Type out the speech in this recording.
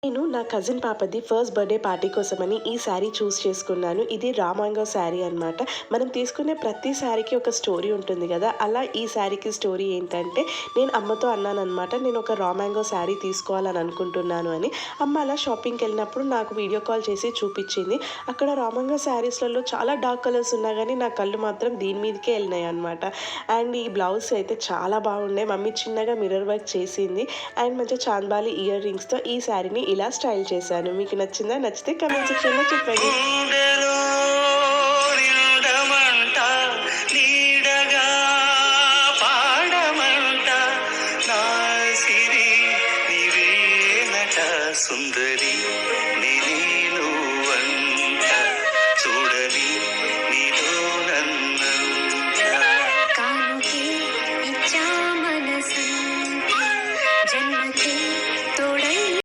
నేను నా కజిన్ పాపది ఫస్ట్ బర్త్డే పార్టీ కోసమని ఈ శారీ చూస్ చేసుకున్నాను. ఇది రా మ్యాంగో శారీ అనమాట. మనం తీసుకునే ప్రతి శారీకి ఒక స్టోరీ ఉంటుంది కదా! అలా ఈ శారీకి స్టోరీ ఏంటంటే, నేను అమ్మతో అన్నాననమాట, నేను ఒక రా మ్యాంగో శారీ తీసుకోవాలని అనుకుంటున్నాను అని. అమ్మ అలా షాపింగ్‌కెళ్ళినప్పుడు నాకు వీడియో కాల్ చేసి చూపిచ్చింది. అక్కడ రా మ్యాంగో శారీస్‌లలో చాలా డార్క్ కలర్స్ ఉన్నా గానీ, నా కళ్ళు మాత్రం దీని మీదకే ఎళ్ళినాయనమాట. అండ్ ఈ బ్లౌజ్ అయితే చాలా బాగున్నాయి. మమ్మీ చిన్నగా మిర్రర్ వర్క్ చేసింది. అండ్ మంచిగా చాంద్బాలి ఇయర్ రింగ్స్‌తో ఈ శారీని ఇలా స్టైల్ చేశాను. మీకు నచ్చిందా? నచ్చితే కామెంట్ సెక్షన్‌లో చెప్పండి. గుండెలో నిండమంట నీడగా పాడమంట నా సిరి నీవేనట సుందరి